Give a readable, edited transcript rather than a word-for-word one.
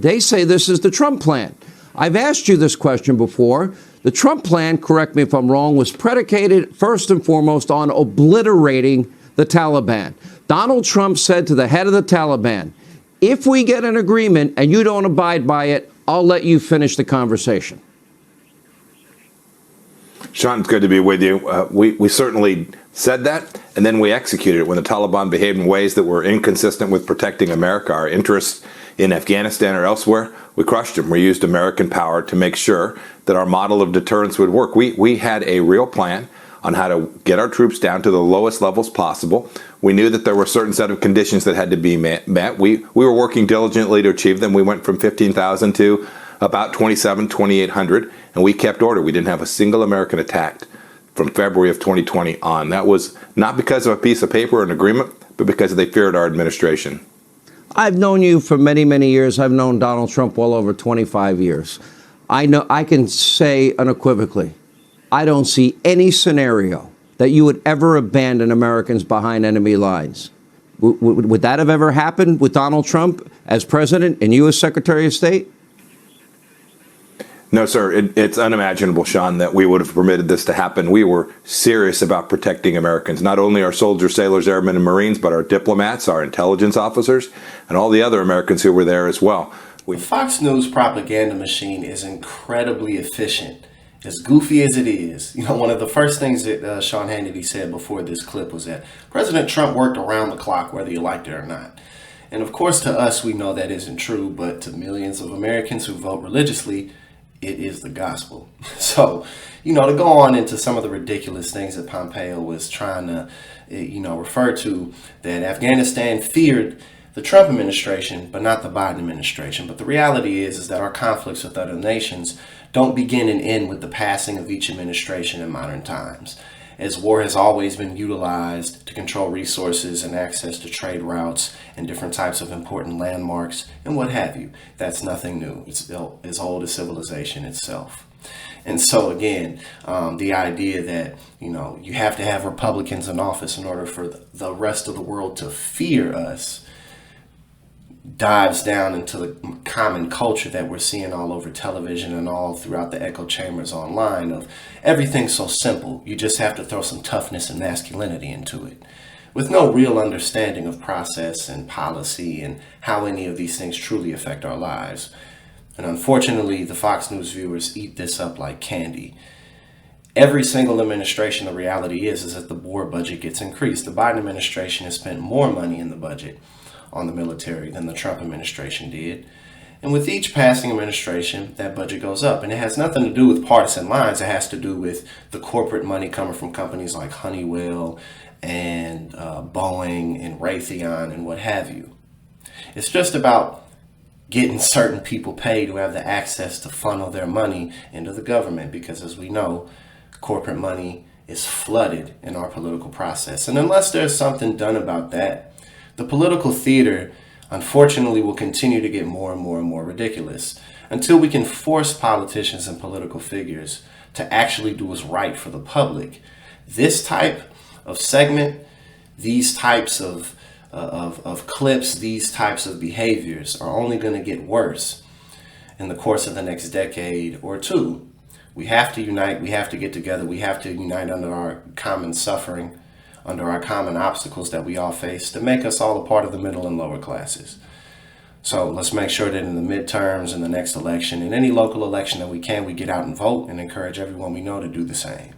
They say this is the Trump plan. I've asked you this question before. The Trump plan, correct me if I'm wrong, was predicated first and foremost on obliterating the Taliban. Donald Trump said to the head of the Taliban, if we get an agreement and you don't abide by it, I'll let you finish the conversation. Sean, it's good to be with you. We certainly said that, and then we executed it when the Taliban behaved in ways that were inconsistent with protecting America, our interests in Afghanistan or elsewhere. We crushed them. We used American power to make sure that our model of deterrence would work. We had a real plan on how to get our troops down to the lowest levels possible. We knew that there were a certain set of conditions that had to be met. We were working diligently to achieve them. We went from 15,000 to about 2,800, and we kept order. We didn't have a single American attacked from February of 2020 on. That was not because of a piece of paper or an agreement, but because they feared our administration. I've known you for many, many years. I've known Donald Trump well over 25 years. I can say unequivocally, I don't see any scenario that you would ever abandon Americans behind enemy lines. Would that have ever happened with Donald Trump as president and you as Secretary of State? No, sir. It's unimaginable, Sean, that we would have permitted this to happen. We were serious about protecting Americans, not only our soldiers, sailors, airmen, and Marines, but our diplomats, our intelligence officers, and all the other Americans who were there as well. The Fox News propaganda machine is incredibly efficient. As goofy as it is, one of the first things that Sean Hannity said before this clip was that President Trump worked around the clock, whether you liked it or not. And of course, to us, we know that isn't true, but to millions of Americans who vote religiously, it is the gospel. So, to go on into some of the ridiculous things that Pompeo was trying to, refer to, that Afghanistan feared the Trump administration, but not the Biden administration. But the reality is that our conflicts with other nations don't begin and end with the passing of each administration in modern times, as war has always been utilized to control resources and access to trade routes and different types of important landmarks and what have you. That's nothing new. It's as old as civilization itself. And so again, the idea that, you have to have Republicans in office in order for the rest of the world to fear us dives down into the common culture that we're seeing all over television and all throughout the echo chambers online of everything's so simple. You just have to throw some toughness and masculinity into it, with no real understanding of process and policy and how any of these things truly affect our lives. And unfortunately, the Fox News viewers eat this up like candy. Every single administration, the reality is that the war budget gets increased. The Biden administration has spent more money in the budget on the military than the Trump administration did. And with each passing administration, that budget goes up. And it has nothing to do with partisan lines. It has to do with the corporate money coming from companies like Honeywell and Boeing and Raytheon and what have you. It's just about getting certain people paid who have the access to funnel their money into the government, because as we know, corporate money is flooded in our political process. And unless there's something done about that, the political theater, unfortunately, will continue to get more and more and more ridiculous until we can force politicians and political figures to actually do what's right for the public. This type of segment, these types of clips, these types of behaviors are only going to get worse in the course of the next decade or two. We have to unite. We have to get together. We have to unite under our common suffering, under our common obstacles that we all face, to make us all a part of the middle and lower classes. So let's make sure that in the midterms and the next election, in any local election that we can, we get out and vote and encourage everyone we know to do the same.